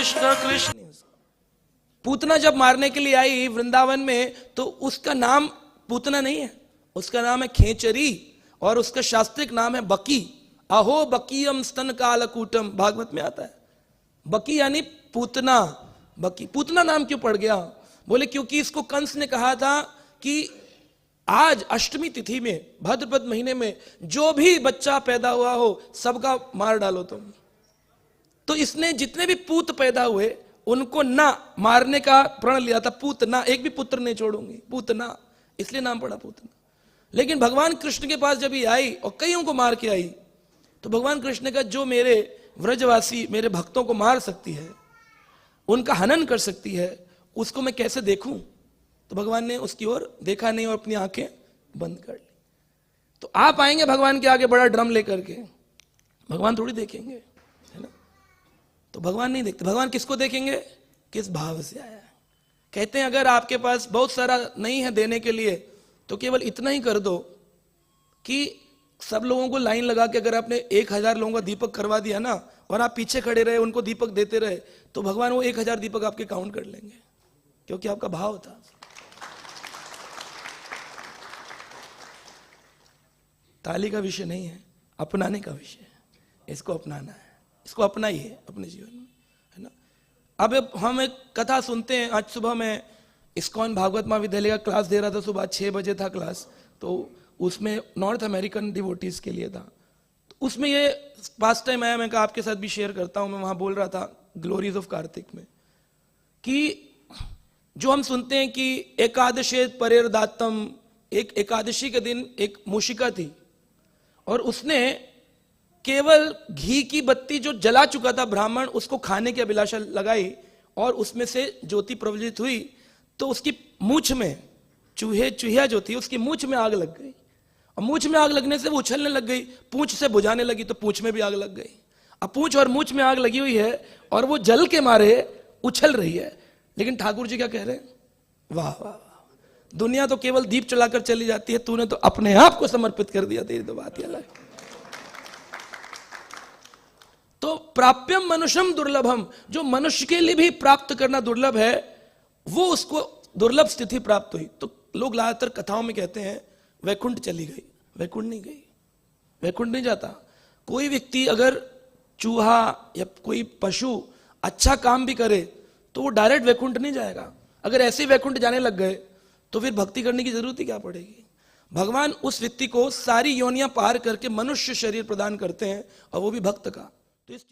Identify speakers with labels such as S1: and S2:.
S1: कृष्ण कृष्ण। पूतना जब मारने के लिए आई वृंदावन में तो उसका नाम पूतना नहीं है, उसका नाम है खेचरी और उसका शास्त्रिक नाम है बकी। अहो बकीयम स्तन कालकूटम, भागवत में आता है। बकी यानी पूतना। बकी, पूतना नाम क्यों पड़ गया? बोले क्योंकि इसको कंस ने कहा था कि आज अष्टमी तिथि में भाद्रपद महीने में जो भी बच्चा पैदा हुआ हो सबका मार डालो तुम। तो इसने जितने भी पूत पैदा हुए उनको ना मारने का प्रण लिया था। पूतना, एक भी पुत्र नहीं छोड़ूंगी, पूतना, इसलिए नाम पड़ा पूतना। लेकिन भगवान कृष्ण के पास जब ये आई और कईयों को मार के आई तो भगवान कृष्ण ने कहा जो मेरे व्रजवासी मेरे भक्तों को मार सकती है, उनका हनन कर सकती है, उसको मैं कैसे देखूं? तो भगवान ने उसकी ओर देखा नहीं और अपनी आंखें बंद कर ली। तो आप आएंगे भगवान के आगे बड़ा ड्रम लेकर के, भगवान थोड़ी देखेंगे, है ना? तो भगवान नहीं देखते। भगवान किसको देखेंगे? किस भाव से आया है। कहते हैं अगर आपके पास बहुत सारा नहीं है देने के लिए तो केवल इतना ही कर दो कि सब लोगों को लाइन लगा के अगर आपने 1000 लोगों का दीपक करवा दिया ना और आप पीछे खड़े रहे उनको दीपक देते रहे तो भगवान वो 1000 दीपक आपके काउंट कर लेंगे, क्योंकि आपका भाव था। ताली का विषय नहीं है, अपनाने का विषय है। इसको अपनाना है, इसको अपनाइए अपने जीवन में, है ना? अब हम एक कथा सुनते हैं। आज सुबह मैं इस्कॉन भागवत महाविद्यालय का क्लास दे रहा था, सुबह 6 बजे था क्लास, तो उसमें नॉर्थ अमेरिकन डिवोटीज के लिए था। तो उसमें ये पास्ट टाइम आया, मैं कहा आपके साथ भी शेयर करता हूं। मैं वहां बोल रहा था ग्लोरीज ऑफ कार्तिक में कि जो हम सुनते हैं कि एकादशेत परेर दातम, एक एकादशी के दिन एक मूषिका थी और उसने केवल घी की बत्ती जो जला चुका था ब्राह्मण, उसको खाने की अभिलाषा लगाई और उसमें से ज्योति प्रज्वलित हुई तो उसकी मूंछ में चूहिया जो थी उसकी मूंछ में आग लग गई और मूंछ में आग लगने से वो उछलने लग गई, पूंछ से बुझाने लगी तो पूंछ में भी आग लग गई। अब पूंछ और मूंछ में आग लगी हुई है और वो जल के मारे उछल रही है। लेकिन ठाकुर जी क्या कह रहे हैं? वाह वाह वाह, दुनिया तो केवल दीप चलाकर चली जाती है, तूने तो अपने आप को समर्पित कर दिया, तेरी तो बात ही अलग। तो प्राप्यम मनुष्यम दुर्लभम, जो मनुष्य के लिए भी प्राप्त करना दुर्लभ है वो उसको दुर्लभ स्थिति प्राप्त हुई। तो लोग ज्यादातर कथाओं में कहते हैं वैकुंठ चली गई। वैकुंठ नहीं गई, वैकुंठ नहीं जाता। कोई व्यक्ति अगर चूहा या कोई पशु अच्छा काम भी करे तो वो डायरेक्ट वैकुंठ नहीं जाएगा। अगर ऐसे वैकुंठ जाने लग गए तो फिर भक्ति करने की जरूरत ही क्या पड़ेगी? भगवान उस व्यक्ति को सारी योनियां पार करके मनुष्य शरीर प्रदान करते हैं और वो भी भक्त का। तो इस